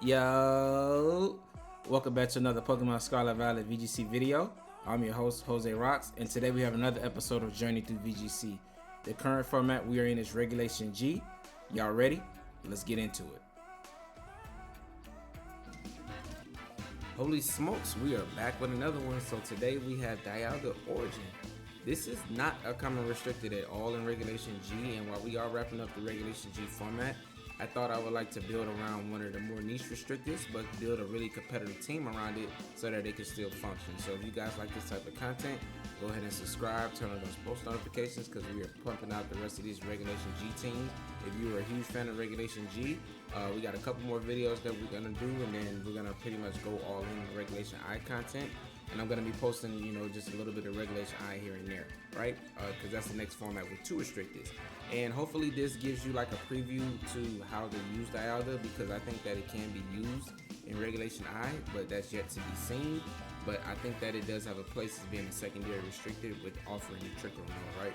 Yo, welcome back to another Pokemon Scarlet Violet VGC video. I'm your host, Jose Rocks, and today we have another episode of Journey Through VGC. The current format we are in is Regulation G. Y'all ready? Let's get into it. Holy smokes, we are back with another one. So today we have Dialga Origin. This is not a common restricted at all in Regulation G, and while we are wrapping up the Regulation G format, I thought I would like to build around one of the more niche restricteds, but build a really competitive team around it so that it can still function. So if you guys like this type of content, go ahead and subscribe, turn on those post notifications because we are pumping out the rest of these Regulation G teams. If you are a huge fan of Regulation G, we got a couple more videos that we're gonna do, and then we're gonna pretty much go all in the Regulation I content. And I'm gonna be posting, just a little bit of Regulation I here and there, right? Because that's the next format with two restricteds. And hopefully this gives you like a preview to how to use Dialga, because I think that it can be used in Regulation I, but that's yet to be seen. But I think that it does have a place as being a secondary restricted with offering the Trick Room, right?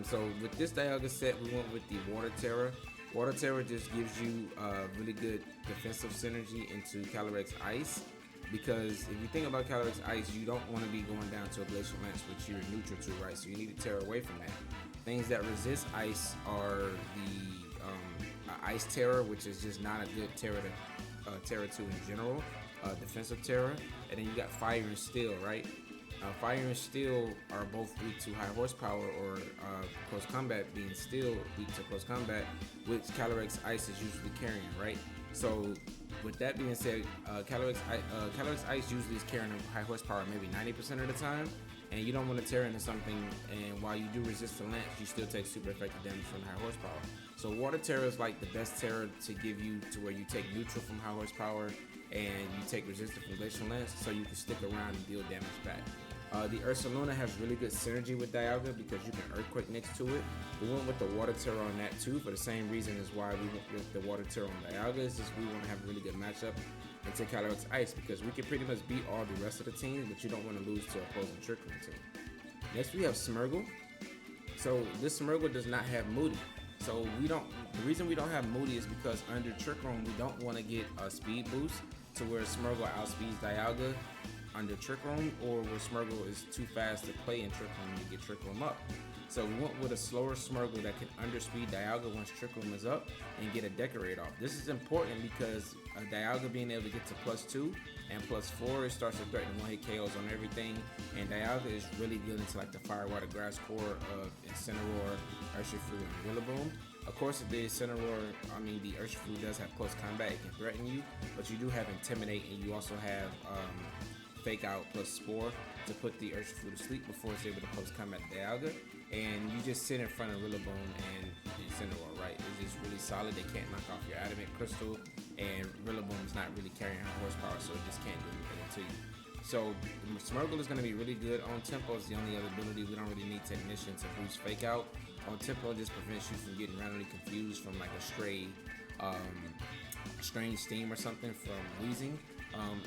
So with this Dialga set, we went with the Water Tera. Water Tera just gives you really good defensive synergy into Calyrex Ice. Because if you think about Calyrex Ice, you don't want to be going down to a Glacial Lance, which you're neutral to, right? So you need to tear away from that. Things that resist Ice are the Ice Tera, which is just not a good Tera to in general. Defensive Tera. And then you got Fire and Steel, right? Fire and Steel are both weak to high horsepower or close combat, being Steel weak to close combat, which Calyrex Ice is usually carrying, right? So with that being said, Calyrex Ice usually is carrying a high horsepower maybe 90% of the time, and you don't want to tear into something, and while you do resist the lance, you still take super effective damage from high horsepower. So Water Tera is like the best Tera to give you to where you take neutral from high horsepower and you take resistance from Glacial Lance, so you can stick around and deal damage back. The Ursaluna has really good synergy with Dialga because you can Earthquake next to it. We went with the Water Tera on that too for the same reason as why we went with the Water Tera on Dialga. Is just we want to have a really good matchup into Calyrex Ice because we can pretty much beat all the rest of the teams, but you don't want to lose to opposing Trick Room team. Next we have Smeargle. So this Smeargle does not have Moody. So the reason we don't have Moody is because under Trick Room we don't want to get a speed boost to where Smeargle outspeeds Dialga under Trick Room, or where Smeargle is too fast to play in Trick Room to get Trick Room up. So we went with a slower Smeargle that can underspeed Dialga once Trick Room is up and get a Decorate off. This is important because Dialga being able to get to +2 and +4, it starts to threaten one-hit KOs on everything, and Dialga is really good into like the Fire, Water, Grass core of Incineroar, Urshifu, and Rillaboom. Of course, the Urshifu does have close combat, it can threaten you, but you do have Intimidate, and you also have Fake Out plus Spore to put the Urshifu to sleep before it's able to close combat Dialga, and you just sit in front of Rillaboom and Incineroar, right? It's just really solid. They can't knock off your Adamant Crystal, and Rillaboom is not really carrying high horsepower, so it just can't do anything to you. So Smeargle is going to be really good on Tempo. It's the only other ability. We don't really need Technician to boost Fake Out. On Tempo, it just prevents you from getting randomly confused from like a stray strange steam or something from wheezing.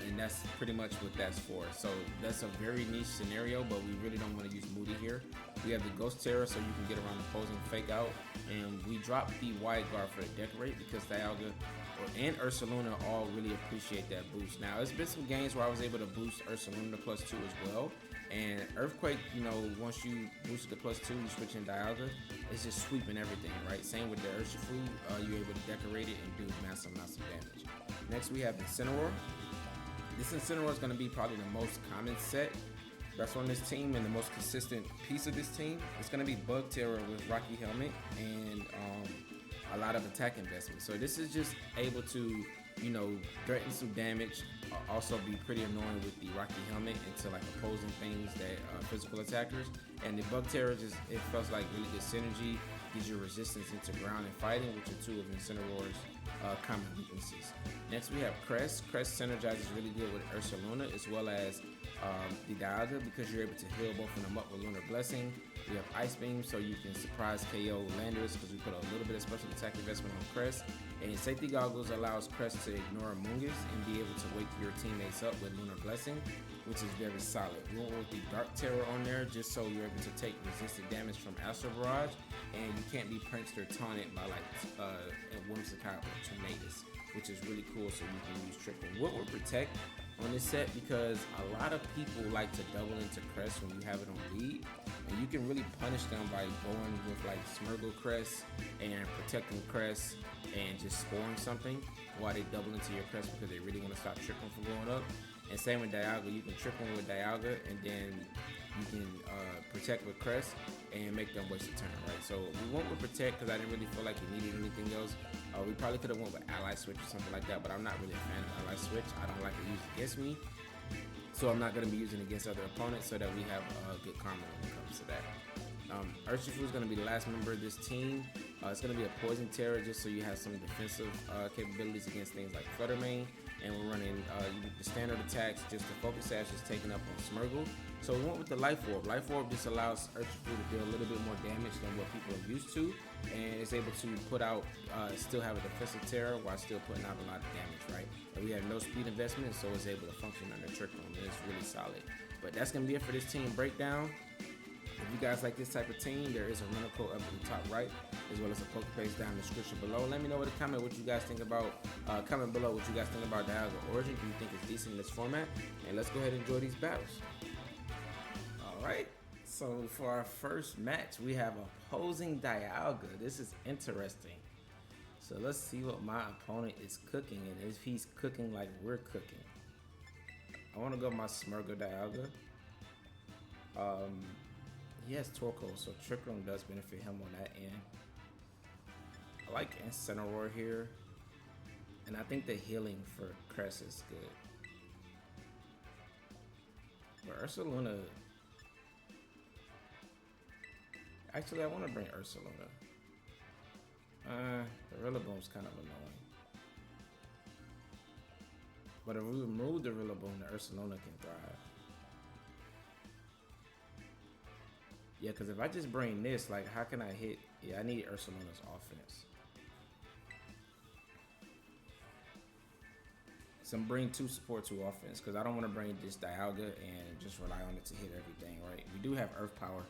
And that's pretty much what that's for. So that's a very niche scenario, but we really don't want to use Moody here. We have the Ghost Tera, so you can get around opposing Fake Out, and we dropped the Wide Guard for the Decorate because Dialga and Ursaluna all really appreciate that boost. Now, there's been some games where I was able to boost Ursaluna to +2 as well, and Earthquake, once you boost it to +2, you switch in Dialga, it's just sweeping everything, right? Same with the Urshifu, you're able to decorate it and do massive amounts of damage. Next, we have Incineroar. This Incineroar is going to be probably the most common set that's on this team and the most consistent piece of this team. It's going to be Bug Tera with Rocky Helmet and a lot of attack investment. So this is just able to, threaten some damage, also be pretty annoying with the Rocky Helmet into like opposing things that physical attackers. And the Bug Tera it feels like really good synergy, gives you resistance into ground and fighting, which are two of Incineroar's common weaknesses. Next we have Crest. Crest synergizes really good with Ursaluna as well as The Dialga, because you're able to heal both of them up with Lunar Blessing. We have Ice Beam, so you can surprise KO Landers because we put a little bit of special attack investment on Crest. And Safety Goggles allows Crest to ignore Mungus and be able to wake your teammates up with Lunar Blessing, which is very solid. We went with the Dark Terror on there just so you're able to take resistant damage from Astro Barrage, and you can't be pranked or taunted by like Whimsicott or Tornadus, which is really cool, so you can use triple. What will protect on this set, because a lot of people like to double into Crest when you have it on lead, and you can really punish them by going with like Smurgle Crest and protecting Crest and just scoring something while they double into your Crest because they really want to stop tripping from going up. And same with Dialga, you can triple with Dialga and then you can protect with Crest and make them waste a turn, right? So we went with Protect because I didn't really feel like you needed anything else. We probably could have went with Ally Switch or something like that, but I'm not really a fan of Ally Switch. I don't like it used against me, so I'm not going to be using it against other opponents so that we have good karma when it comes to that. Urshifu is going to be the last member of this team. It's going to be a Poison Tera just so you have some defensive capabilities against things like Flutter Mane. And we're running the standard attacks, just the Focus Sash is taken up on Smurgle. So we went with the Life Orb. Life Orb just allows Urshifu to deal a little bit more damage than what people are used to, and it's able to put out, still have a defensive Tera while still putting out a lot of damage, right? And we have no speed investment, so it's able to function under Trick Room, and it's really solid. But that's gonna be it for this team breakdown. If you guys like this type of team, there is a rental code up in the top right, as well as a poker page down in the description below. Let me know in the comment what you guys think about, comment below what you guys think about Dialga Origin. Do you think it's decent in this format? And let's go ahead and enjoy these battles. All right, so for our first match, we have opposing Dialga. This is interesting. So let's see what my opponent is cooking, and if he's cooking like we're cooking. I want to go my Smurgle Dialga. He has Torkoal, so Trick Room does benefit him on that end. I like Incineroar here, and I think the healing for Crest is good. But Ursaluna, actually I want to bring Ursaluna. The Rillaboom's kind of annoying. But if we remove the Rillaboom, the Ursaluna can thrive. Yeah, because if I just bring this, like, how can I hit? Yeah, I need Ursaluna's offense. So I'm bringing 2 support, 2 offense, because I don't want to bring this Dialga and just rely on it to hit everything, right? We do have Earth Power.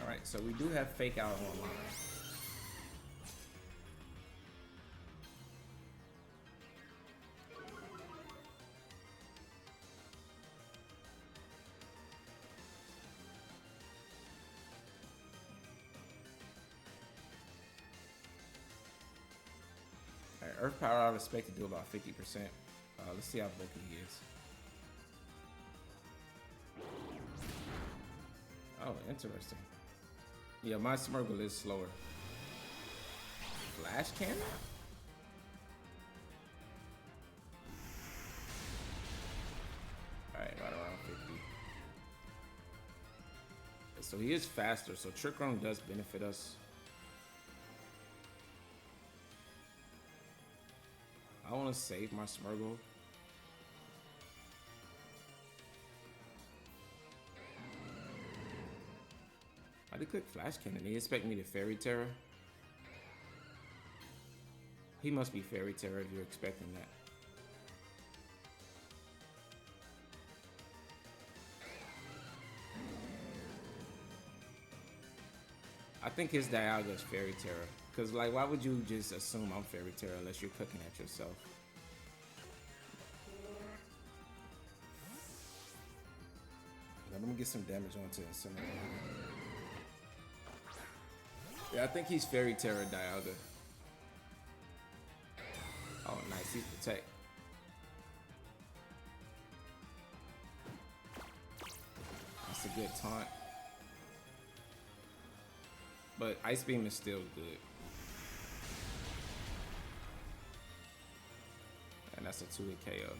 Alright, so we do have Fake Out online. Alright, Earth Power I would expect to do about 50%. Let's see how bulky he is. Oh, interesting. Yeah, my Smurgle is slower. Flash Cannon? Alright, right around 50. So he is faster, so Trick Room does benefit us. I want to save my Smurgle. I did click Flash Cannon. They expect me to Fairy Tera. He must be Fairy Tera if you're expecting that. I think his Dialga is Fairy Tera. Because, like, why would you just assume I'm Fairy Tera unless you're cooking at yourself? Let me get some damage onto Incineroar. Yeah, I think he's Fairy Tera Dialga. Oh, nice. He's Protect. That's a good taunt. But Ice Beam is still good. And that's a 2-hit KO.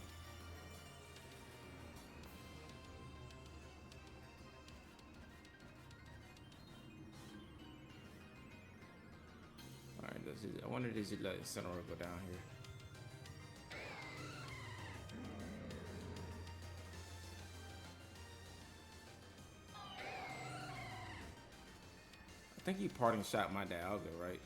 opportunity is to let Sentinel go down here. I think he parting shot my Dialga, right?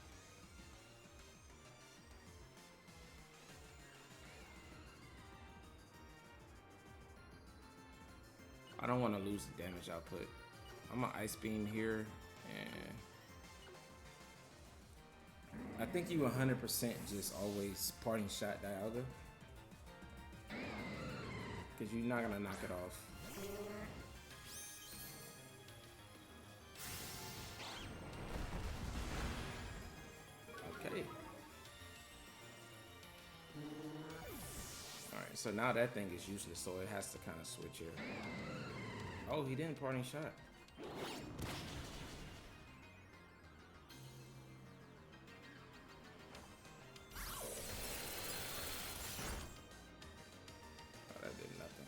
I don't want to lose the damage output. I'm gonna Ice Beam here, and I think you 100% just always parting shot Dialga, because you're not gonna knock it off. Okay. Alright, so now that thing is useless, so it has to kind of switch here. Oh, he didn't parting shot. Oh, that did nothing.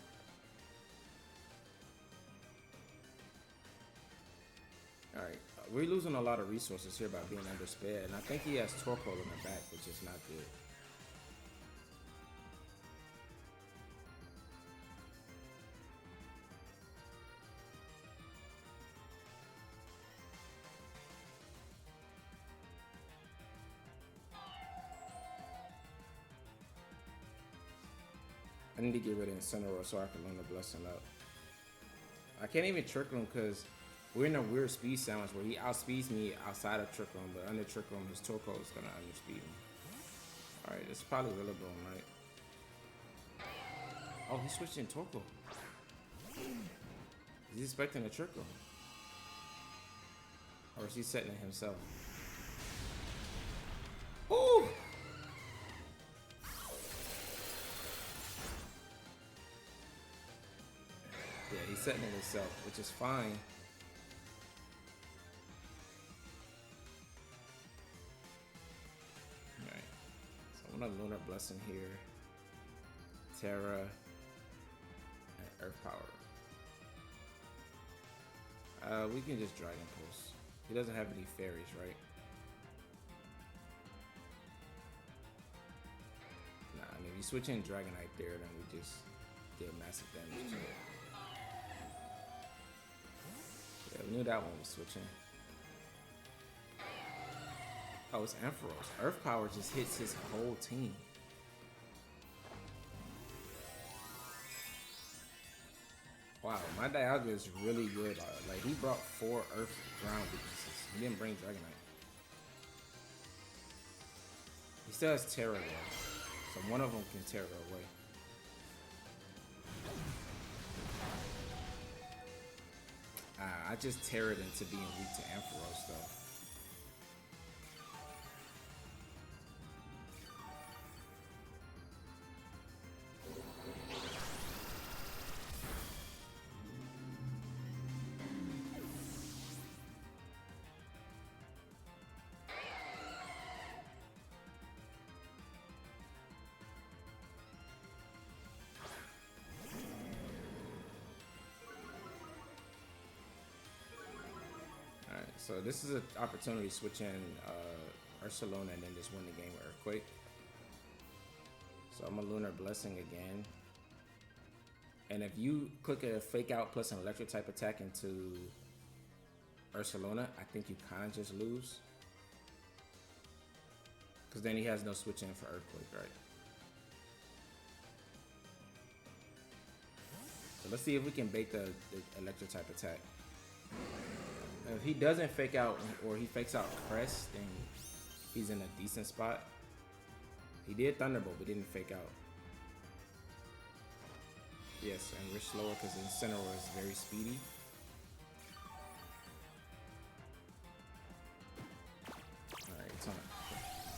Alright, we're losing a lot of resources here by being undersped, and I think he has Torkoal in the back, which is not good. I need to get rid of Incineroar so I can learn the Blessing up. I can't even trick him because we're in a weird speed sandwich where he outspeeds me outside of Trick Room, but under Trick Room, his Torkoal is gonna underspeed me. Alright, this is probably Rillaboom, right? Oh, he switched in Torkoal. Is he expecting a Trick Room? Or is he setting it himself? Ooh! Yeah, he's setting it himself, which is fine. Alright. So I'm gonna Lunar Blessing here. Tera and Earth Power. We can just Dragon Pulse. He doesn't have any fairies, right? Nah, I mean, if you switch in Dragonite there, then we just did massive damage to it. Yeah, we knew that one was switching. Oh, it's Ampharos. Earth Power just hits his whole team. Wow, my Dialga is really good. Like, he brought 4 Earth ground weaknesses. He didn't bring Dragonite. He still has Tera though, so one of them can tear her away. I just tear it into being weak to Ampharos though. So this is an opportunity to switch in Ursaluna and then just win the game with Earthquake. So I'm a Lunar Blessing again. And if you click a Fake Out plus an Electric type attack into Ursaluna, I think you kind of just lose. Because then he has no switch in for Earthquake, right? So let's see if we can bait the Electric type attack. If he doesn't fake out or he fakes out Crest, then he's in a decent spot. He did Thunderbolt, but didn't fake out. Yes, and we're slower because Incineroar is very speedy. Alright, it's on.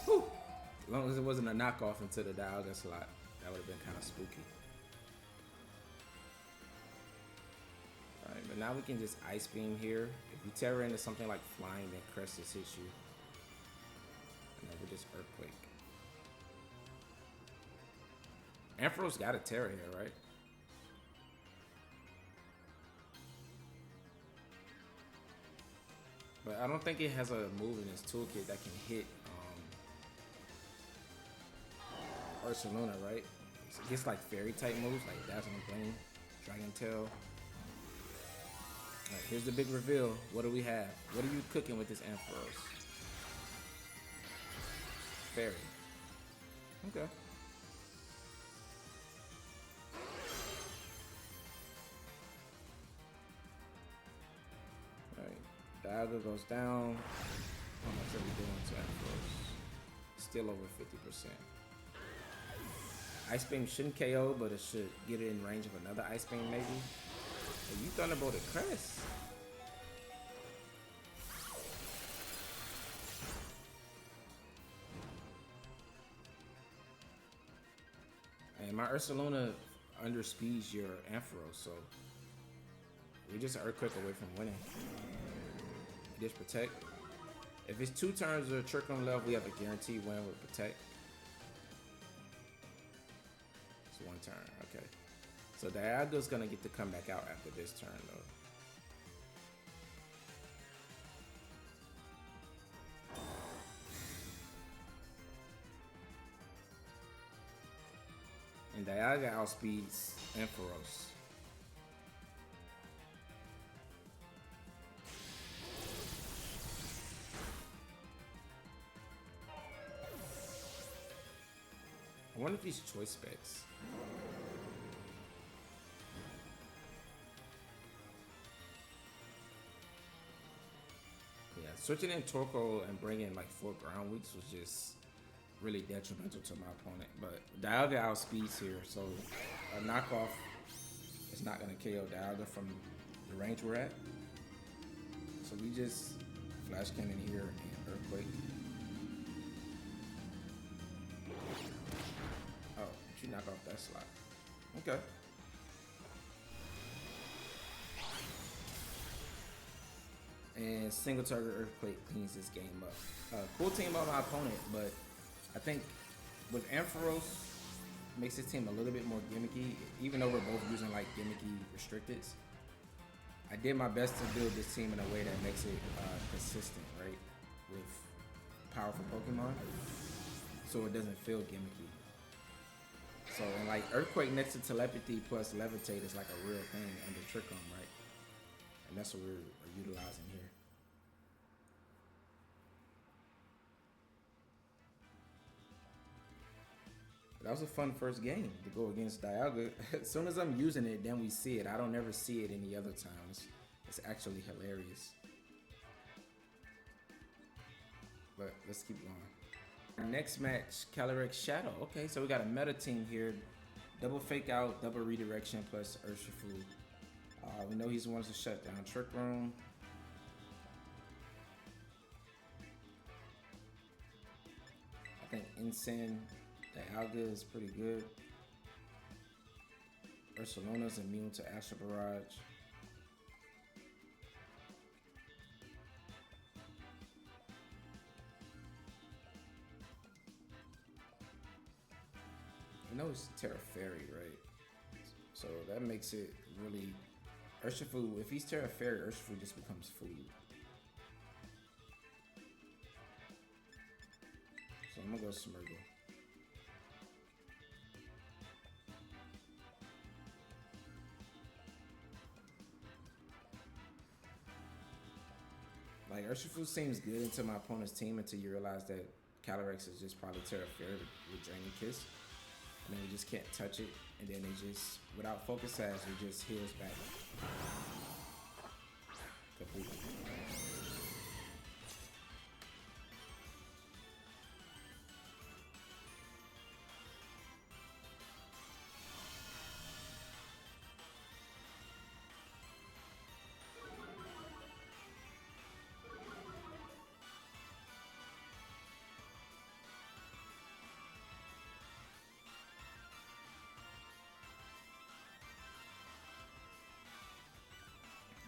Whew. As long as it wasn't a knockoff into the Dialga slot, that would have been kind of spooky. Alright, but now we can just Ice Beam here. If you Tera into something like Flying, then Crest just hits you. And then we just Earthquake. Ampharos got a Tera here, right? But I don't think it has a move in its toolkit that can hit Ursaluna, right? It gets like fairy type moves like Dazzling Gleam, Dragon Tail. Alright, here's the big reveal. What do we have? What are you cooking with this Ampharos? Fairy. Okay. Alright, Dialga goes down. How much are we doing to Ampharos? Still over 50%. Ice Beam shouldn't KO, but it should get it in range of another Ice Beam maybe. Hey, you Thunderbolted Crest. And my Ursaluna underspeeds your Ampharos, so we're just an Earthquake away from winning. Just Protect. If it's 2 turns of Trick Room left, we have a guaranteed win with Protect. It's 1 turn, okay. So Dialga's gonna get to come back out after this turn though. And Dialga outspeeds Ampharos. I wonder if these choice specs. Yeah, switching in Torkoal and bringing like 4 ground weeks was just really detrimental to my opponent. But Dialga outspeeds here, so a knockoff is not going to KO Dialga from the range we're at. So we just Flash Cannon here and Earthquake. Oh, you knock off that slot. Okay. And single target Earthquake cleans this game up. Cool team by my opponent, but I think with Ampharos makes his team a little bit more gimmicky, even though we're both using like gimmicky restricteds. I did my best to build this team in a way that makes it consistent, right? With powerful Pokemon, so it doesn't feel gimmicky. So, and like Earthquake next to Telepathy plus Levitate is like a real thing under Trick Room, right? And that's what we're utilizing here. That was a fun first game to go against Dialga. As soon as I'm using it, then we see it. I don't ever see it any other times. It's actually hilarious. But let's keep going. Next match, Calyrex Shadow. Okay, so we got a meta team here. Double Fake Out, double Redirection plus Urshifu. We know he's the one to shut down Trick Room. I think Insane Dialga is pretty good. Ursaluna's immune to Astral Barrage. I know it's Tera Fairy, right? So that makes it really... Urshifu, if he's Tera Fairy, Urshifu just becomes food. So I'm gonna go Smirgle. Like, Urshifu seems good into my opponent's team until you realize that Calyrex is just probably Tera Fairy with Draining Kiss. And then we just can't touch it, and then it just, without Focus Sash, it just heals back completely.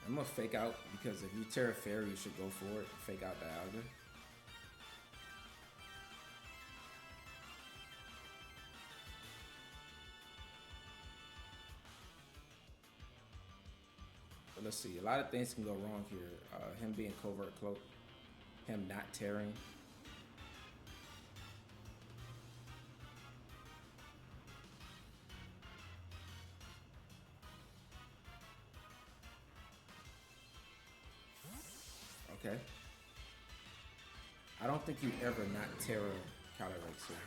I'm gonna fake out because if you Tera Fairy, you should go for it. Fake out Dialga. But let's see. A lot of things can go wrong here. Him being Covert Cloak, him not tearing. Okay. I don't think you ever not Tera Calyrex here.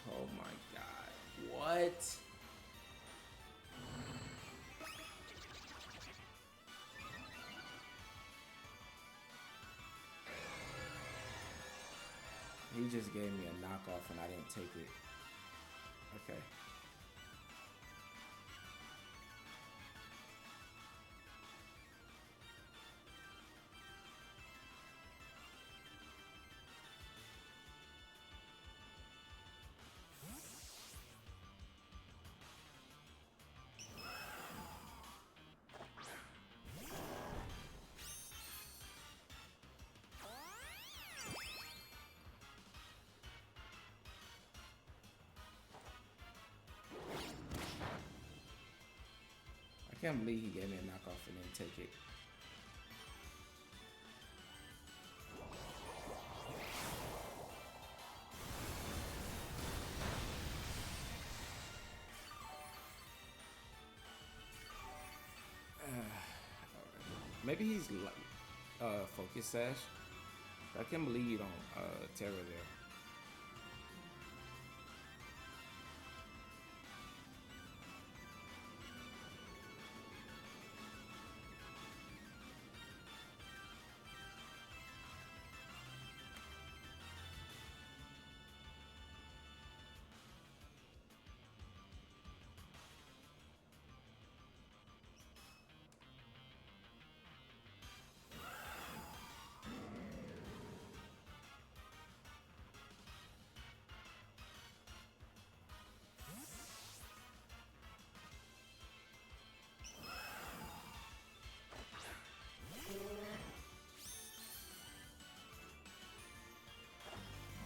Oh my god. What? He just gave me a knockoff and I didn't take it. Okay. I can't believe he gave me a knockoff and didn't take it. Maybe he's focus Sash. I can't believe you don't Tera there.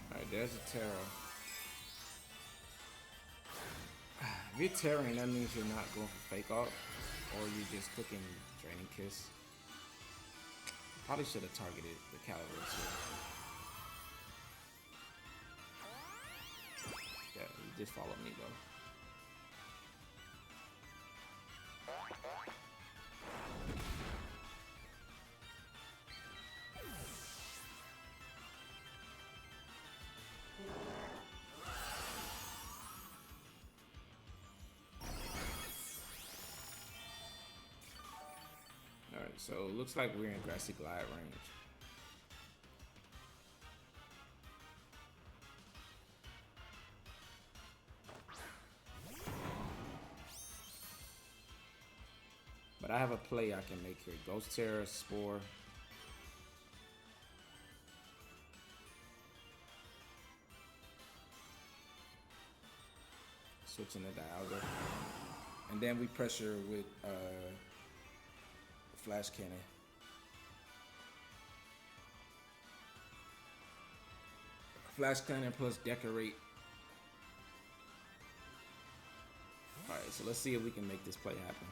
Alright, there's a Tera. If you're Terraing, that means you're not going for fake art, or you're just clicking Draining Kiss. Probably should have targeted the Calyrex here. Yeah, he just followed me though. Alright, so it looks like we're in Grassy Glide range. But I have a play I can make here. Ghost Tera, Spore. Switching the Dialga. And then we pressure with Flash Cannon. Flash Cannon plus Decorate. Alright, so let's see if we can make this play happen.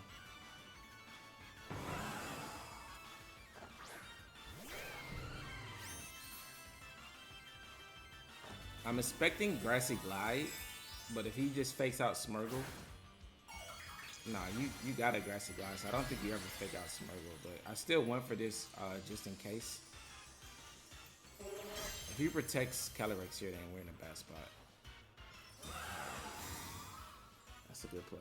I'm expecting Grassy Glide, but if he just fakes out Smurgle, nah, you got a Grassy Glide, so I don't think you ever fake out Smurgle, but I still went for this just in case. If he protects Calyrex here, then we're in a bad spot. That's a good play.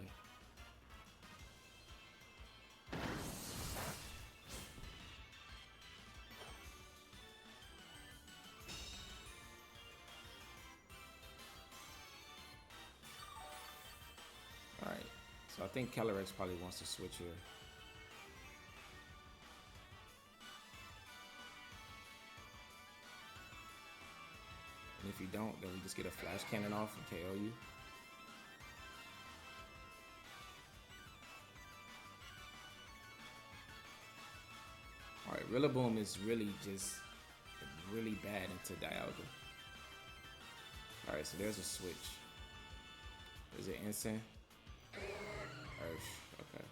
Alright, so I think Calyrex probably wants to switch here. And if you don't, then we just get a Flash Cannon off and KO you. Alright, Rillaboom is really just really bad into Dialga. Alright, so there's a switch. Is it instant? Okay.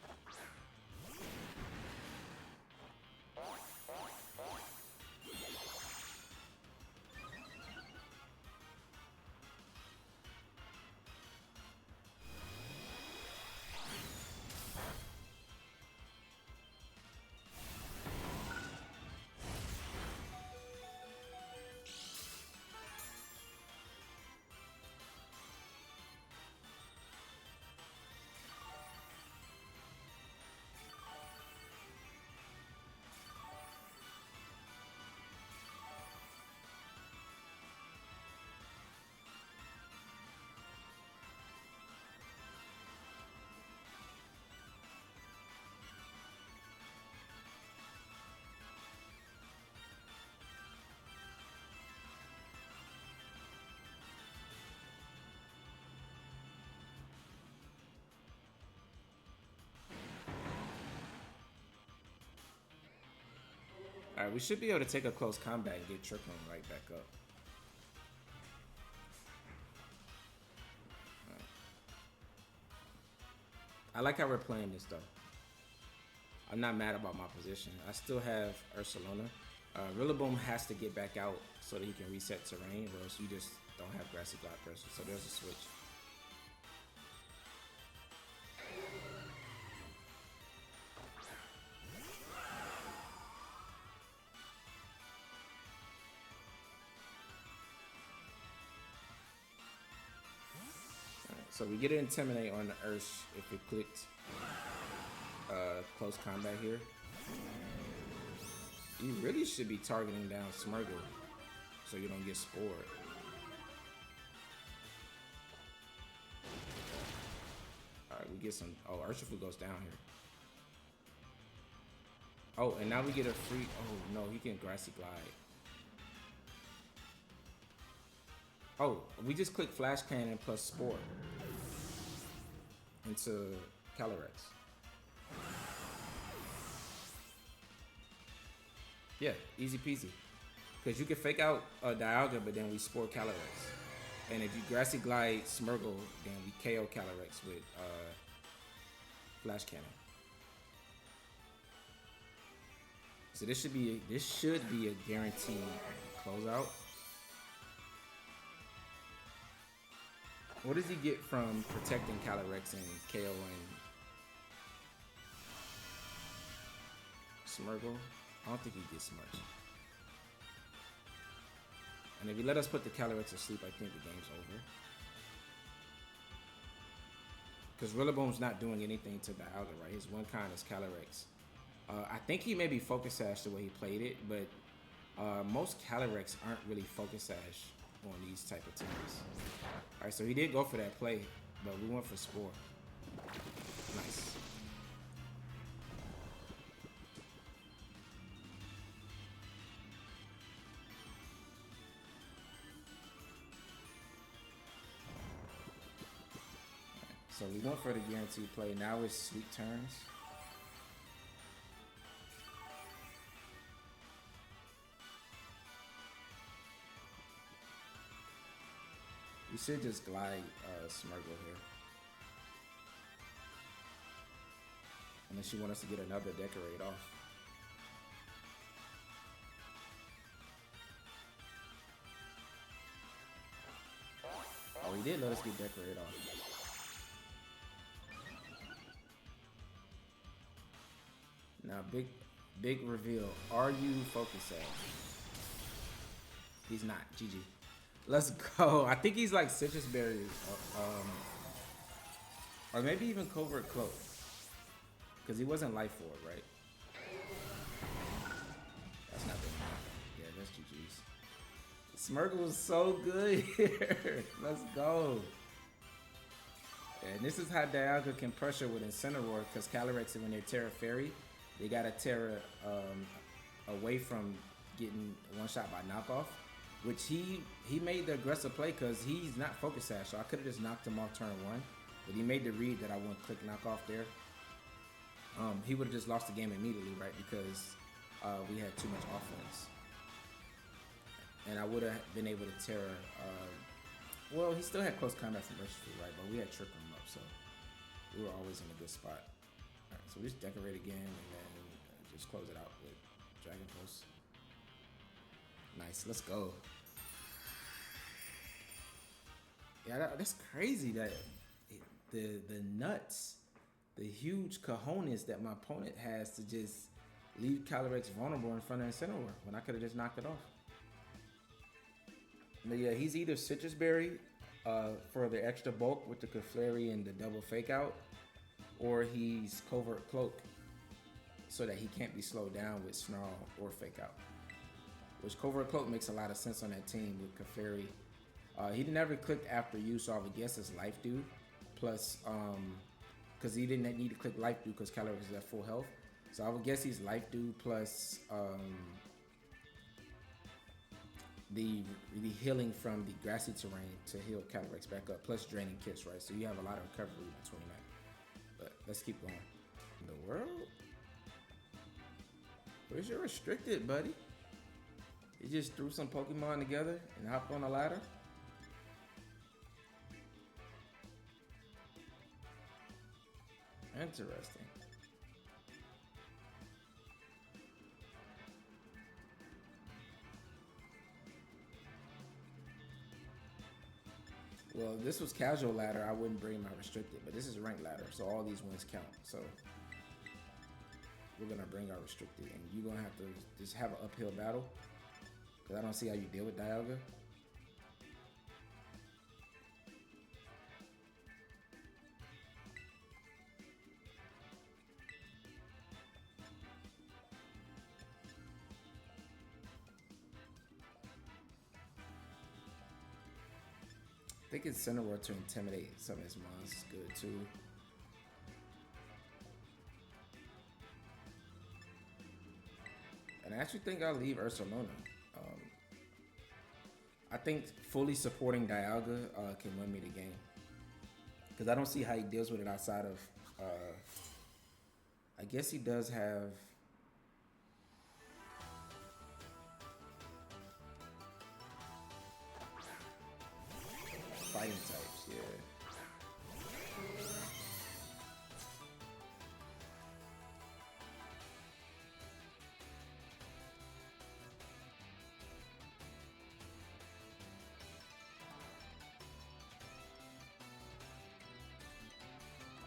Alright, we should be able to take a close combat and get Trickle right back up. Right. I like how we're playing this though. I'm not mad about my position. I still have Ursaluna. Rillaboom has to get back out so that he can reset terrain, or else you just don't have Grassy Glide pressure. So there's a switch. So we get an Intimidate on the Ursh if it clicked close combat here. You really should be targeting down Smurgle so you don't get spored. Alright, we get some... Oh, Urshifu goes down here. Oh, and now we get a free... Oh, no, he can Grassy Glide. Oh, we just click Flash Cannon plus Spore into Calyrex. Yeah, easy peasy. Because you can fake out Dialga, but then we Spore Calyrex. And if you Grassy Glide Smurgle, then we KO Calyrex with Flash Cannon. So this should be a guaranteed closeout. What does he get from protecting Calyrex and KOing Smurgle? I don't think he gets much. And if you let us put the Calyrex to sleep, I think the game's over. Because Rillaboom's not doing anything to Dialga, right? His one kind is Calyrex. I think he may be Focus Sash the way he played it, but most Calyrex aren't really Focus Sash on these type of teams. Alright, so he did go for that play, but we went for Spore. Nice. So we went for the guaranteed play. Now it's sweet turns. We should just glide Smurgle here. Unless you want us to get another Decorate off. Oh, he did let us get Decorate off. Now, big reveal. Are you Focus Sash? He's not. GG. Let's go. I think he's like Citrus Berry, or maybe even Covert Cloak, because he wasn't Life Orb, right? That's not big enough. Yeah, that's GG's. Smurgle's so good here. Let's go. And this is how Dialga can pressure with Incineroar, because Calyrex, when they're Tera Fairy, they got a Tera away from getting one shot by knockoff. Which he made the aggressive play because he's not Focus Sash, so I could have just knocked him off turn one, but he made the read that I wouldn't click knockoff there. He would have just lost the game immediately, right? Because we had too much offense, and I would have been able to Tera. Well, he still had close combat from Urshifu, right? But we had tricked him up, so we were always in a good spot. All right, so we just Decorate again, and then just close it out with Dragon Pulse. Nice, let's go. Yeah, that's crazy that the nuts, the huge cojones that my opponent has to just leave Calyrex vulnerable in front of Incineroar when I could have just knocked it off. But yeah, he's either Citrus Berry for the extra bulk with the Clefairy and the double fake out, or he's Covert Cloak so that he can't be slowed down with Snarl or fake out. Which Covert Cloak makes a lot of sense on that team with Clefairy. He never clicked after you, so I would guess it's Life Dew. Plus, because he didn't need to click Life Dew because Calyrex is at full health. So I would guess he's Life Dew plus the healing from the grassy terrain to heal Calyrex back up, plus Draining Kiss, right? So you have a lot of recovery between that. But let's keep going. In the world? Where's your restricted, buddy? You just threw some Pokemon together and hopped on a ladder? Interesting. Well, if this was casual ladder, I wouldn't bring my restricted, but this is ranked ladder, so all these wins count. So we're gonna bring our restricted, and you're gonna have to just have an uphill battle, because I don't see how you deal with Dialga. I think it's Cineroar to intimidate some of his mons is good too. And I actually think I'll leave Ursaluna. I think fully supporting Dialga can win me the game. Because I don't see how he deals with it outside of... I guess he does have... fighting types, yeah.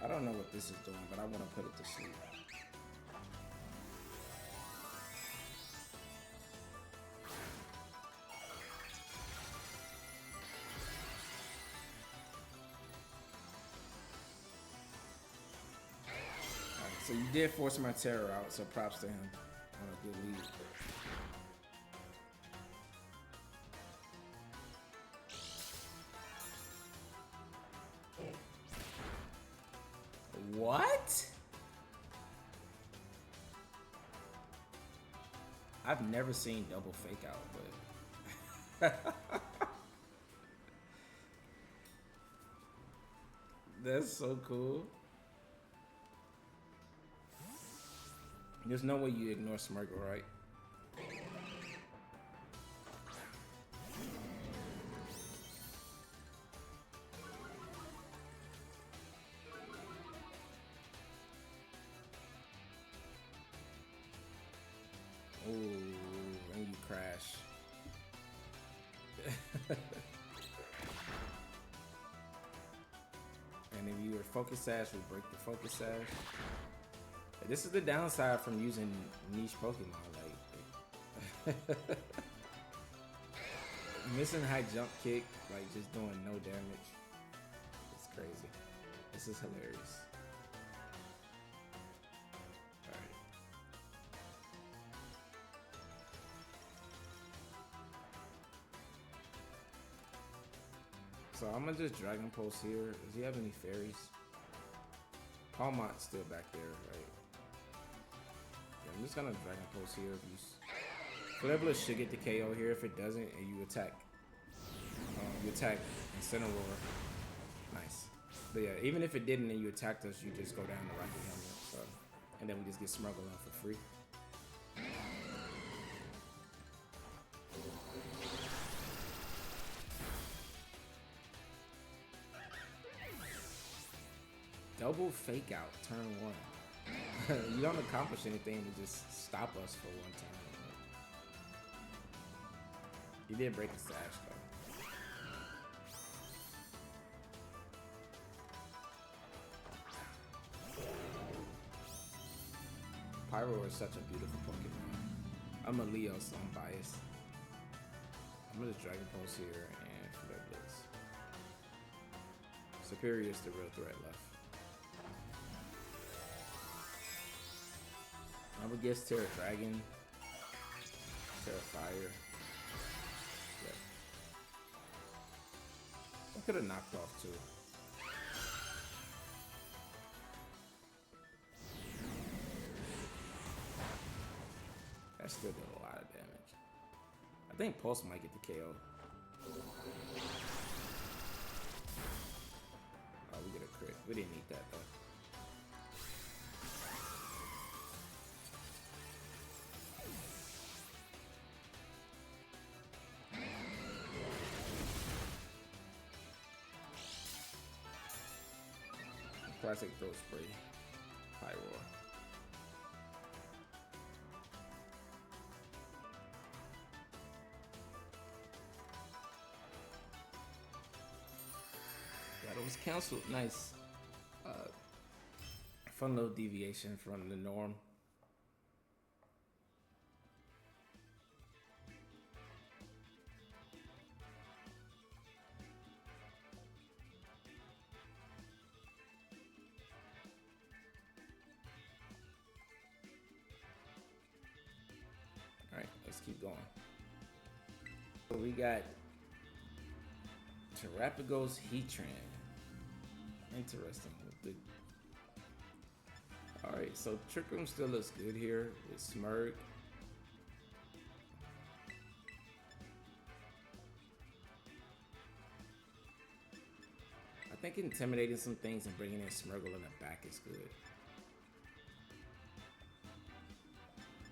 I don't know what this is doing, but I want to put it to sleep. So you did force my Tera out, so props to him on a good lead. What? I've never seen double fake out, but that's so cool. There's no way you ignore Smirgle, right? Oh, and you crash. And if you were Focus Sash, we break the Focus Sash. This is the downside from using niche Pokemon, like missing high jump kick, like just doing no damage. It's crazy. This is hilarious. Alright. So I'm gonna just Dragon Pulse here. Does he have any fairies? Palmont's still back there, right? I'm just gonna Dragon Pulse here. Flareblitz should get the KO here. If it doesn't, and you attack Incineroar. Nice. But yeah, even if it didn't and you attacked us, you just go down the Rocket Helmet. So, and then we just get Smuggled on for free. Double fake out, turn 1. You don't accomplish anything to just stop us for one time. You did break a Sash though. Pyro is such a beautiful Pokemon. I'm a Leo, so I'm biased. I'm gonna Dragon Pulse here and Flare Blitz. Superior is the real threat left. I would guess Tera Dragon, Tera Fire. Yeah. I could have knocked off too. That still did a lot of damage. I think Pulse might get the KO. Oh, we get a crit. We didn't need that though. classic throat spray. High roar. That was canceled. Nice. Fun little deviation from the norm. All right, let's keep going. So we got Terrapago's Heatran. Interesting. Alright, so Trick Room still looks good here with Smirk. I think intimidating some things and bringing in Smirgle in the back is good.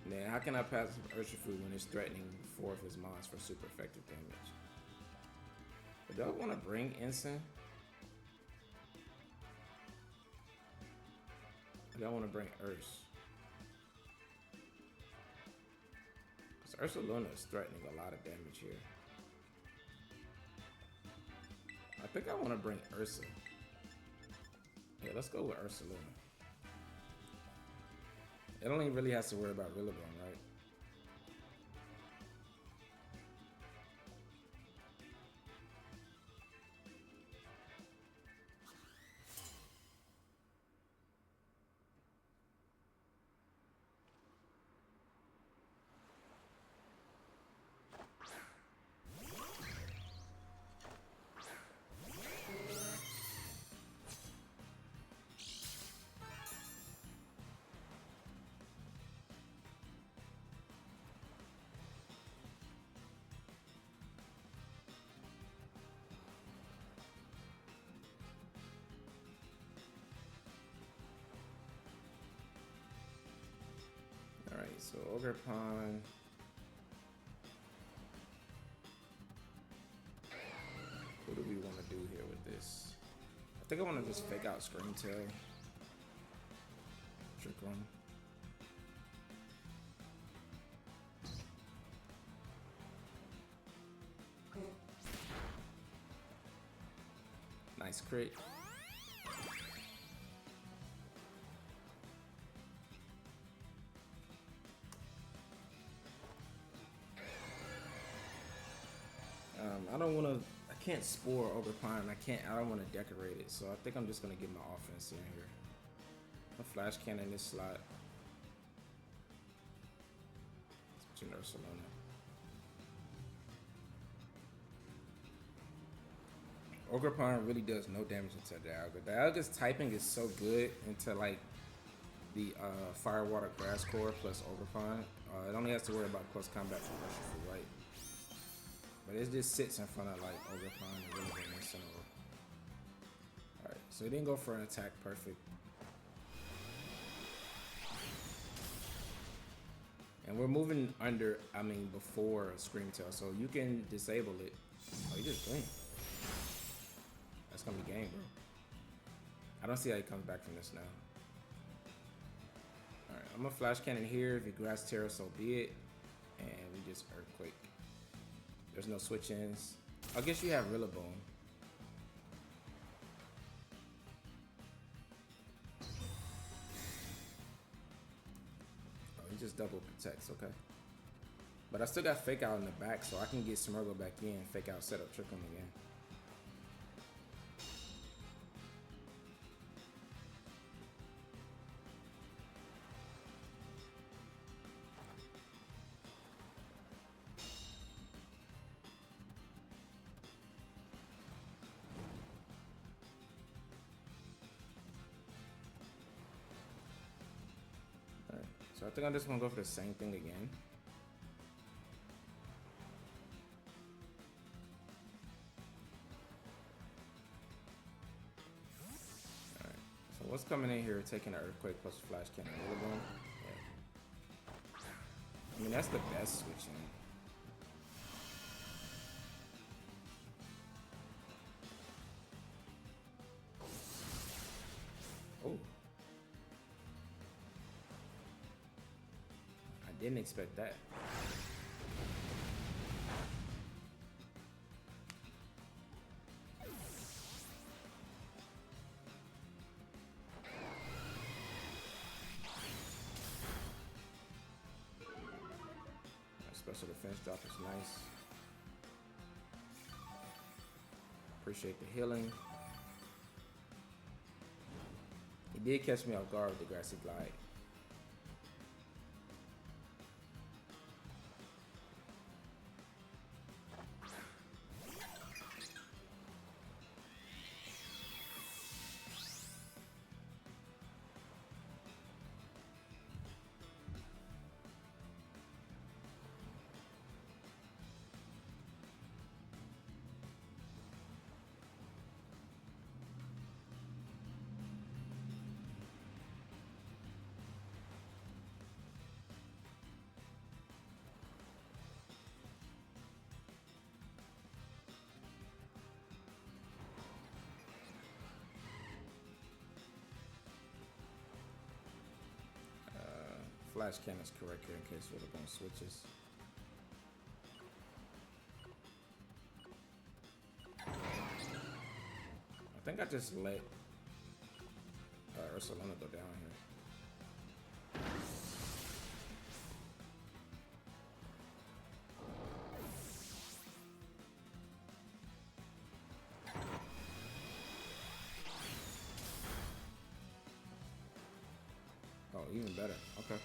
Man, how can I pass Urshifu when it's threatening 4 of his mons for super effective damage? But do I want to bring Ensign? I don't want to bring Urs. Because Ursaluna is threatening a lot of damage here. I think I want to bring Ursa. Yeah, let's go with Ursaluna. It only really has to worry about Rillaboom, right? Alright, so Ogre Pond. What do we want to do here with this? I think I want to just fake out Scream Tail. Trick Room. Nice crit. I don't want to. I can't spore Ogre-Pine. I don't want to decorate it. So I think I'm just gonna get my offense in here. A Flash Cannon this slot. Switching Ursaluna. Ogre-Pine really does no damage into Dialga. Dialga's typing is so good into like the Fire, Water, Grass Core plus Ogre-Pine. It only has to worry about close combat from Urshifu, right? But it just sits in front of like Ogre-Pine and really good Incineroar. Alright, so he didn't go for an attack perfect. And we're moving before Scream Tail, so you can disable it. Oh, you just blink. That's gonna be game, bro. I don't see how he comes back from this now. Alright, I'm gonna Flash Cannon here. If he grabs Tera, so be it. And we just Earthquake. There's no switch-ins. I guess you have Rillaboom. Oh, he just double protects, okay. But I still got Fake Out in the back, so I can get Smirgle back in, Fake Out, set up Trick Room again. So I think I'm just gonna go for the same thing again. Alright, so what's coming in here? Taking an Earthquake plus Flash Cannon. Yeah. I mean, that's the best switching. Didn't expect that. Special defense drop is nice. Appreciate the healing. He did catch me off guard with the grassy glide. Flash cannon is correct here in case we're going switches. I think I just let Urshifu go down here. Oh, even better. Okay.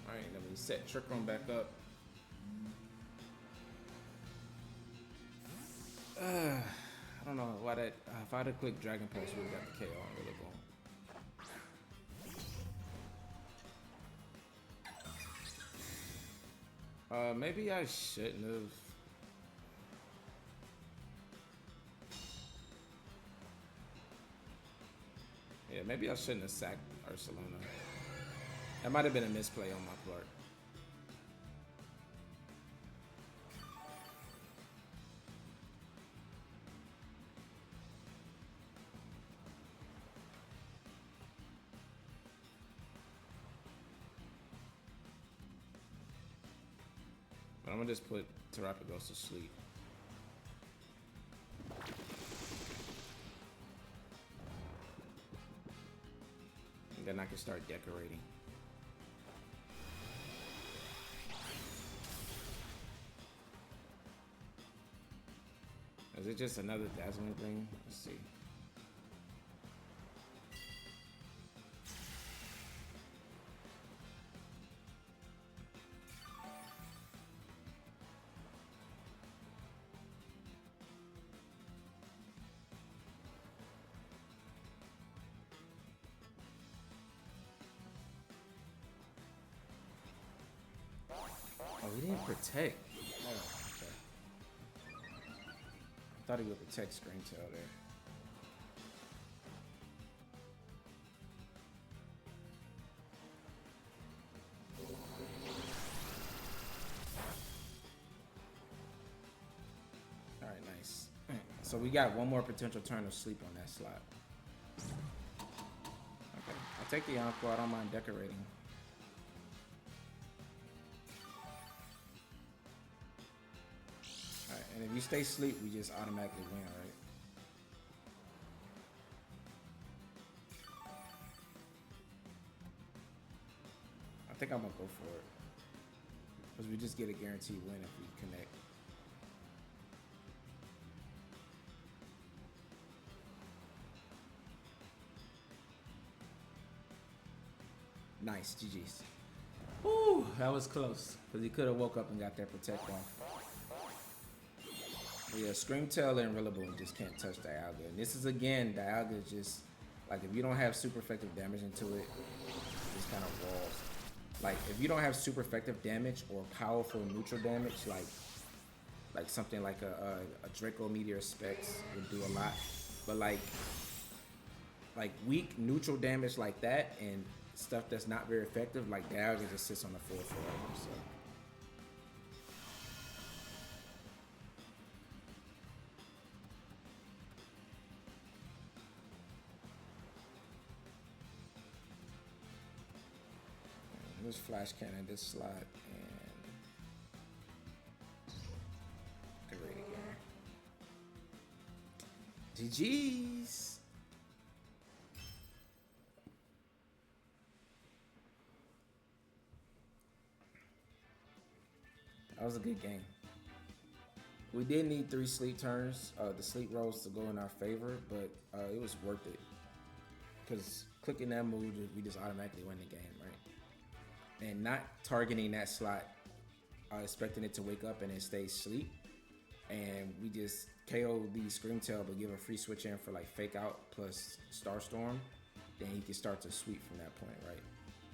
Alright, then we set Trick Room back up. I don't know why that. If I'd have clicked Dragon Pulse, we would have got the KO on Really Bone. Maybe I shouldn't have. Yeah, maybe I shouldn't have sacked Urshifu. That might have been a misplay on my part. But I'm gonna just put Terapagos to sleep. And then I can start decorating. Is it just another dazzling thing? Let's see. Oh, he didn't protect. Oh, okay. I thought he would protect Screen Tail there. All right, nice. So we got one more potential turn of sleep on that slot. Okay, I'll take the Encore. I don't mind decorating. Alright, and if you stay asleep, we just automatically win, right? I think I'm gonna go for it. Because we just get a guaranteed win if we connect. Nice, GG's. Woo, that was close. Because he could have woke up and got that protect off. But yeah, Scream Tail and Rillaboom just can't touch Dialga. And this is again, Dialga is just, like if you don't have super effective damage into it, it just kind of walls. Like if you don't have super effective damage or powerful neutral damage, like something like a Draco Meteor Specs would do a lot. But like weak neutral damage like that and stuff that's not very effective, like Dialga just sits on the floor forever. So. This flash cannon, this slot, and get ready again. GG's. That was a good game. We did need 3 sleep turns, the sleep rolls to go in our favor, but it was worth it. Because clicking that move, we just automatically win the game, right? And not targeting that slot, expecting it to wake up and then stay asleep. And we just KO the Scream Tail, but give a free switch in for like Fake Out plus Starstorm. Then he can start to sweep from that point, right?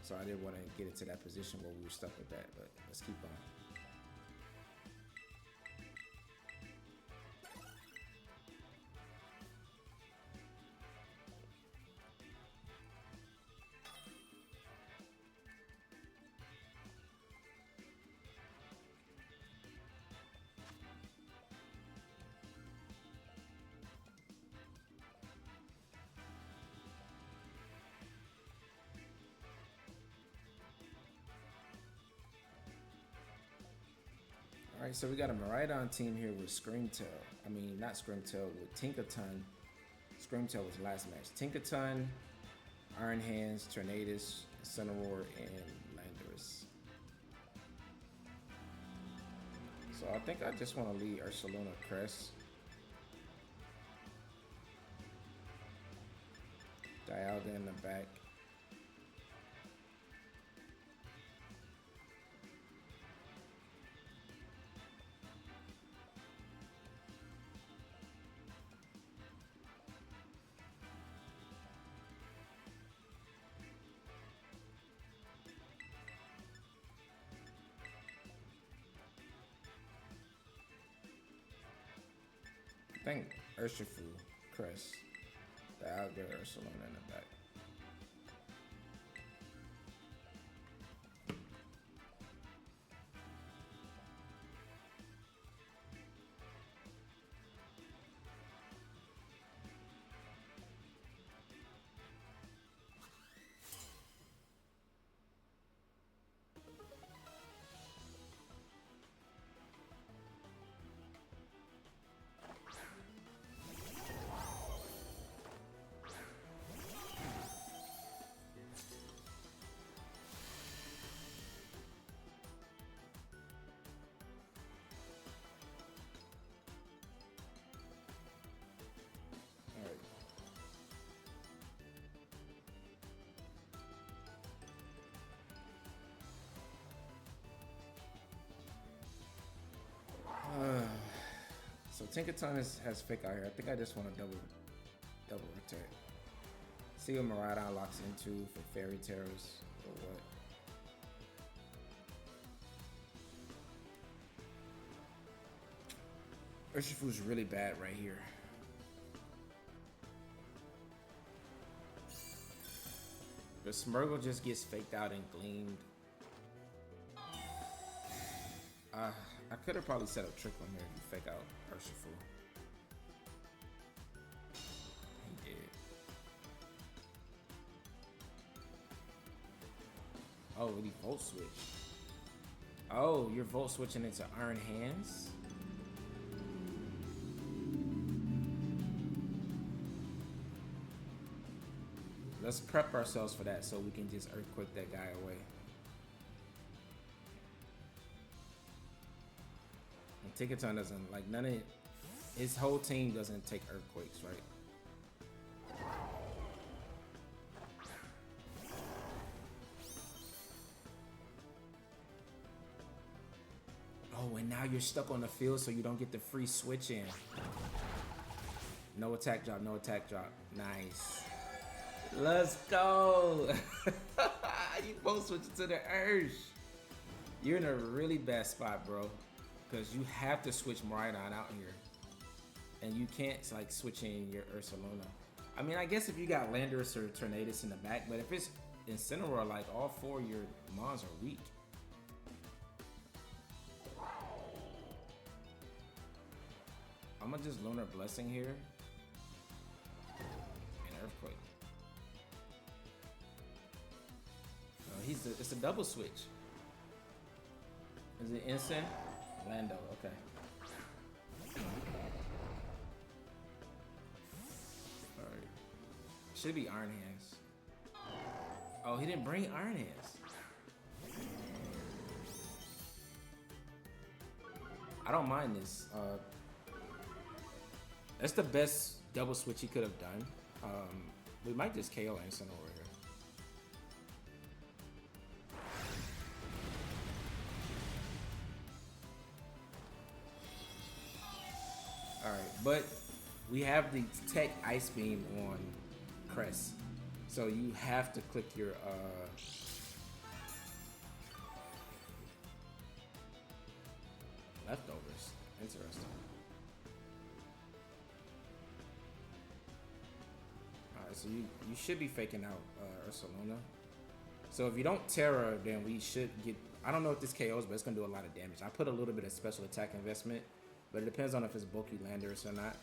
So I didn't want to get into that position where we were stuck with that, but let's keep on. Alright, so we got a Miraidon team here with Screamtail. I mean, not Screamtail, with Tinkaton. Screamtail was last match. Tinkaton, Iron Hands, Tornadus, Cineroar, and Landorus. So I think I just want to lead Ursaluna Crest. Dialga in the back. I think Urshifu, Crest, Dialga, Ursaluna in the back. So Tinkaton has Fake Out here. I think I just want to double attack. See what Miraidon locks into for Fairy Terrors or what. Urshifu's really bad right here. The Smeargle just gets faked out and gleamed. I could have probably set up Trick on here if you fake out Urshifu. He did. Oh, he Volt Switch. Oh, you're Volt Switching into Iron Hands? Let's prep ourselves for that so we can just Earthquake that guy away. Tinkaton doesn't, like, none of his whole team doesn't take Earthquakes, right? Oh, and now you're stuck on the field so you don't get the free switch in. No attack drop, no attack drop. Nice. Let's go. You both switch to the Ursh. You're in a really bad spot, bro, because you have to switch Miraidon out here, and you can't like switch in your Ursaluna. I mean, I guess if you got Landorus or Tornadus in the back, but if it's Incineroar, like all four of your mons are weak. I'm gonna just Lunar Blessing here and Earthquake. It's a double switch. Is it Instant? Lando, okay. Alright. Should be Iron Hands. Oh, he didn't bring Iron Hands. I don't mind this. That's the best double switch he could have done. We might just KO Instant over here. Alright, but we have the Tech Ice Beam on Crest. So you have to click your leftovers. Interesting. Alright, so you should be faking out Ursaluna. So if you don't Tera, then we should get... I don't know if this KOs, but it's going to do a lot of damage. I put a little bit of special attack investment, but it depends on if it's bulky Landorus or not.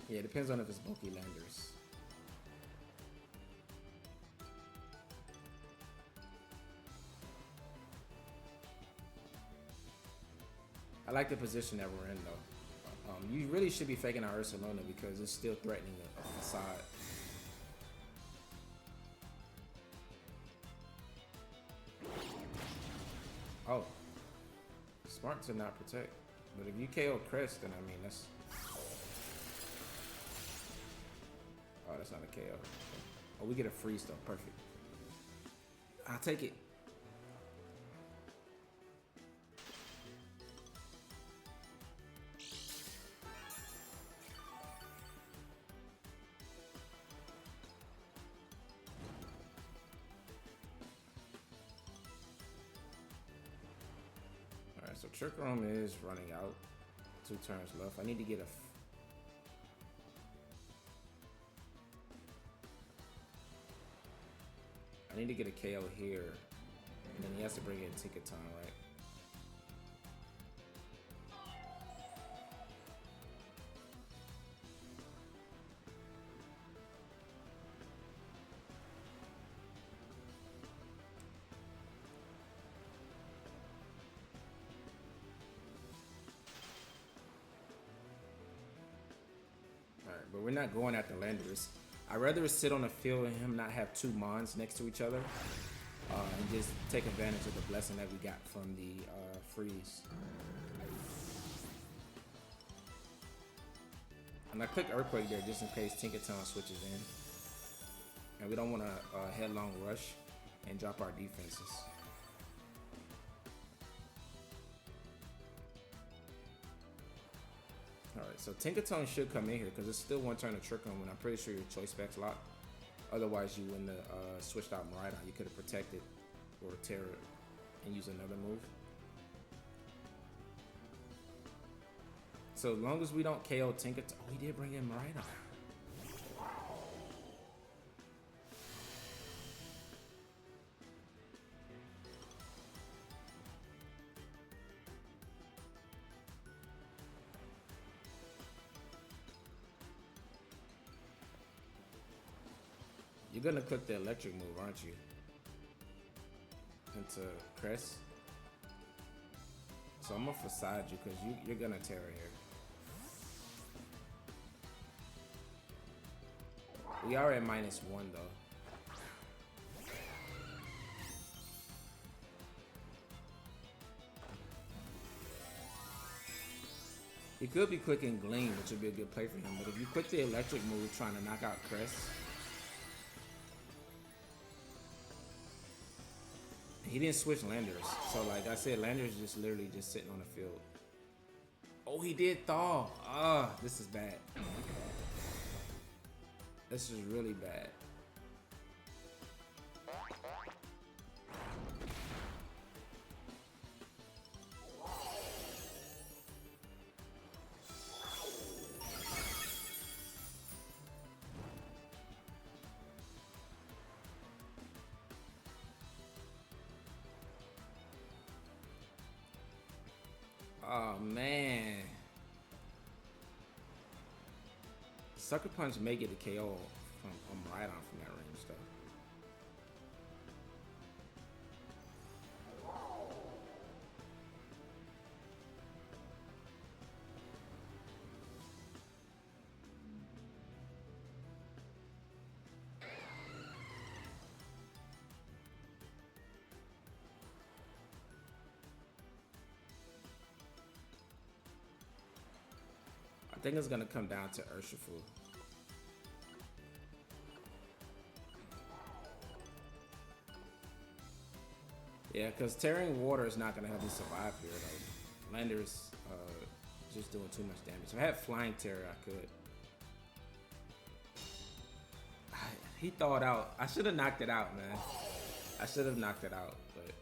Yeah, it depends on if it's bulky Landorus. I like the position that we're in, though. You really should be faking out Ursaluna because it's still threatening a facade. Oh, smart to not protect. But if you KO Crest, then I mean that's... Oh, that's not a KO. Oh, we get a freeze though. Perfect. I'll take it. Alright, so Trick Room is running out. 2 turns left. I need to get a... I need to get a KO here, and then he has to bring in Tinkaton, right? Alright, but we're not going after Landorus. I'd rather sit on the field and him not have 2 mons next to each other, and just take advantage of the blessing that we got from the freeze. And I click Earthquake there just in case Tinkaton switches in. And we don't want to headlong rush and drop our defenses. Alright, so Tinkaton should come in here because it's still 1 turn to Trick Room, and I'm pretty sure your choice specs locked. Otherwise, you wouldn't have switched out Miraidon. You could have protected or Tera and used another move. So as long as we don't KO Tinkaton... Oh, we did bring in Miraidon. You're gonna click the electric move, aren't you? Into Crest. So I'm gonna facade you because you're gonna Tera here. We are at -1 though. You could be clicking Gleam, which would be a good play for him, but if you click the electric move trying to knock out Crest, He didn't switch Landers. So like I said, Landers just literally just sitting on the field. Oh, he did thaw. Ah, this is bad. This is really bad. Oh man. Sucker Punch may get a KO from Miraidon from that range though. I think it's gonna come down to Urshifu. Yeah, because tearing water is not gonna help me survive here. Like Lander's just doing too much damage. If I had flying Tera, I could. He thawed out. I should have knocked it out, man. I should have knocked it out, but.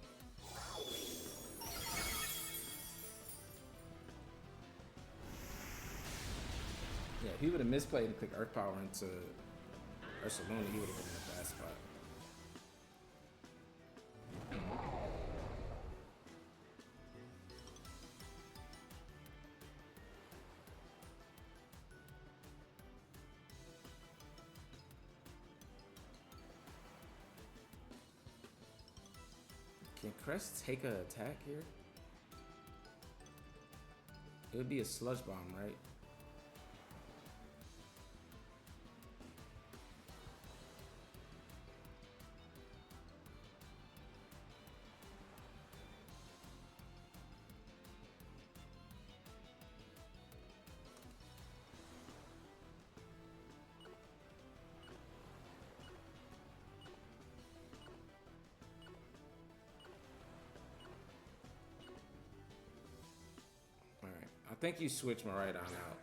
Yeah, if he would have misplayed and clicked Earth Power into Ursaluna, he would have been in a bad spot. Can Crest take an attack here? It would be a Sludge Bomb, right? I think you switch Miraidon out.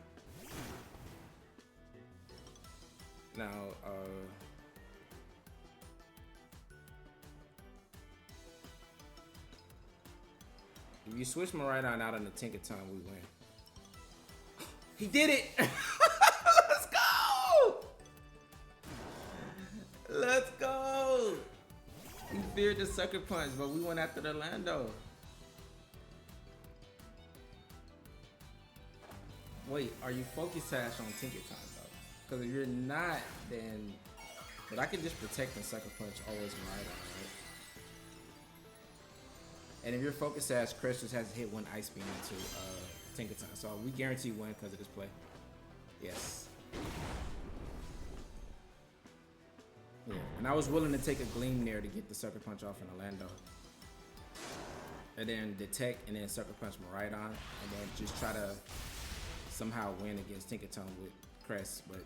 Now, if you switch Miraidon out in the Tinkerton, we win. He did it! Let's go! Let's go! He feared the Sucker Punch, but we went after the Lando. Wait, are you focus Sash on Tinkerton though? Because if you're not, then... But I can just protect and Sucker Punch always Miraidon, right? And if you're focus Sash, Chris just has to hit one Ice Beam into Tinkerton. So we guarantee win because of this play. Yes. Yeah, and I was willing to take a Gleam there to get the Sucker Punch off in Orlando. And then detect and then Sucker Punch Miraidon. And then just try to somehow win against Tinkerton with Crest, but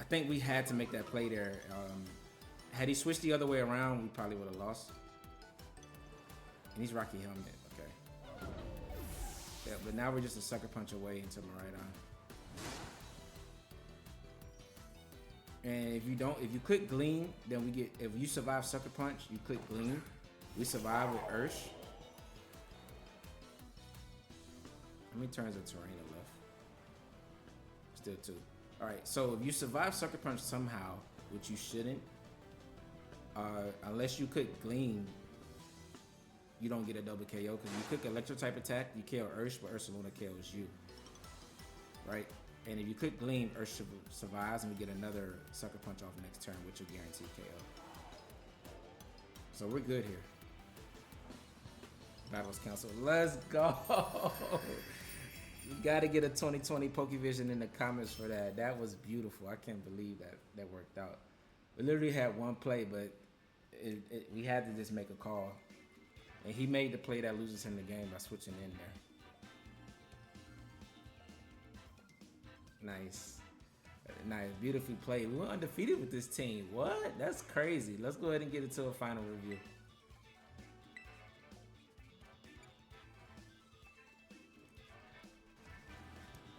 I think we had to make that play there. Had he switched the other way around, we probably would have lost. And he's Rocky Helmet, okay. Yeah, but now we're just a Sucker Punch away into Miraidon. And if you click Gleam, then we get, if you survive Sucker Punch, you click Gleam. We survive with Ursh. How many turns of terrain are left? Still 2. Alright, so if you survive Sucker Punch somehow, which you shouldn't, unless you click Gleam, you don't get a double KO, because you click Electro type attack, you kill Ursh, but Ursaluna kills you. Right? And if you click Gleam, Ursh survives, and we get another Sucker Punch off next turn, which will guarantee KO. So we're good here. Battles Council. Let's go! You gotta get a 2020 Pokevision in the comments for that. That was beautiful. I can't believe that worked out. We literally had one play, but we had to just make a call. And he made the play that loses him the game by switching in there. Nice. Nice. Beautifully played. We were undefeated with this team. What? That's crazy. Let's go ahead and get into a final review.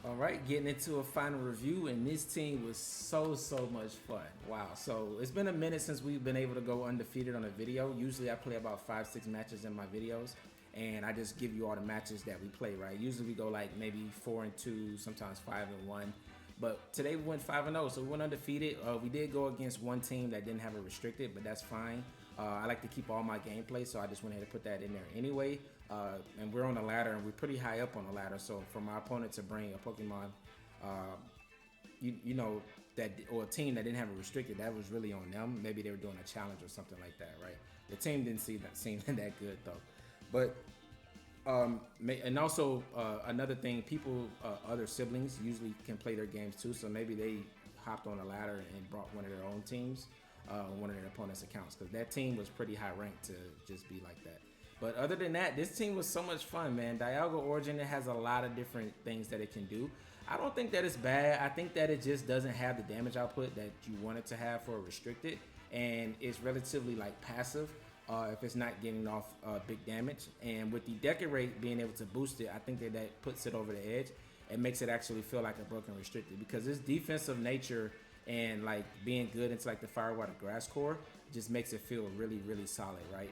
All right, getting into a final review, and this team was so much fun. Wow, so it's been a minute since we've been able to go undefeated on a video. Usually I play about 5-6 matches in my videos, and I just give you all the matches that we play, right? Usually we go like maybe 4-2, sometimes 5-1. But today we went 5-0, so we went undefeated. We did go against one team that didn't have a restricted, but that's fine. I like to keep all my gameplay, so I just went ahead and put that in there anyway. And we're on the ladder, and we're pretty high up on the ladder. So for my opponent to bring a Pokemon, you know, that or a team that didn't have a restricted, that was really on them. Maybe they were doing a challenge or something like that, right? The team didn't seem that good though. But and also another thing, people, other siblings usually can play their games too. So maybe they hopped on a ladder and brought one of their own teams, one of their opponent's accounts, because that team was pretty high ranked to just be like that. But other than that, this team was so much fun, man. Dialga Origin, it has a lot of different things that it can do. I don't think that it's bad. I think that it just doesn't have the damage output that you want it to have for a restricted, and it's relatively like passive if it's not getting off big damage. And with the decorate being able to boost it, I think that puts it over the edge and makes it actually feel like a broken restricted, because its defensive nature and like being good into like the fire water grass core just makes it feel really solid, right?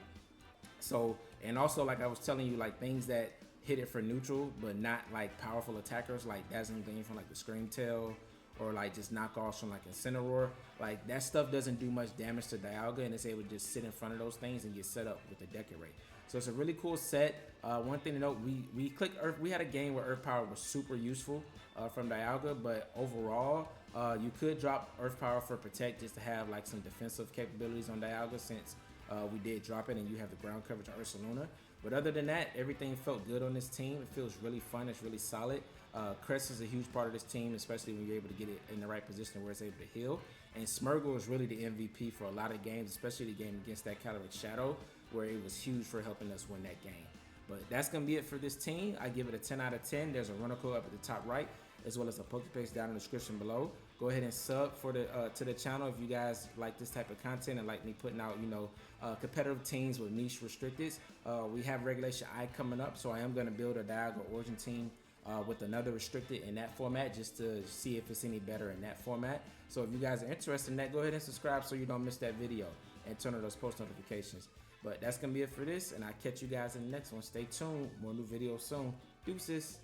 So, and also like I was telling you, like things that hit it for neutral but not like powerful attackers, like Dazzling Gleam from like the Scream Tail, or like just knockoffs from like Incineroar, like that stuff doesn't do much damage to Dialga, and it's able to just sit in front of those things and get set up with the Decorate. So it's a really cool set. One thing to note, we clicked Earth. We had a game where Earth Power was super useful from Dialga, but overall you could drop Earth Power for Protect just to have like some defensive capabilities on Dialga, since we did drop it and you have the ground coverage on Ursaluna. But other than that, everything felt good on this team. It feels really fun. It's really solid. Crest is a huge part of this team, especially when you're able to get it in the right position where it's able to heal. And Smirgle is really the MVP for a lot of games, especially the game against that Calyrex Shadow, where it was huge for helping us win that game. But that's going to be it for this team. I give it a 10 out of 10. There's a runner code up at the top right, as well as a Poképage down in the description below. Go ahead and sub for the to the channel if you guys like this type of content and like me putting out, you know, competitive teams with niche restricteds. We have Regulation I coming up, so I am going to build a Dialga Origin team with another restricted in that format, just to see if it's any better in that format. So if you guys are interested in that, go ahead and subscribe so you don't miss that video, and turn on those post notifications. But that's going to be it for this, and I'll catch you guys in the next one. Stay tuned. More new videos soon. Deuces.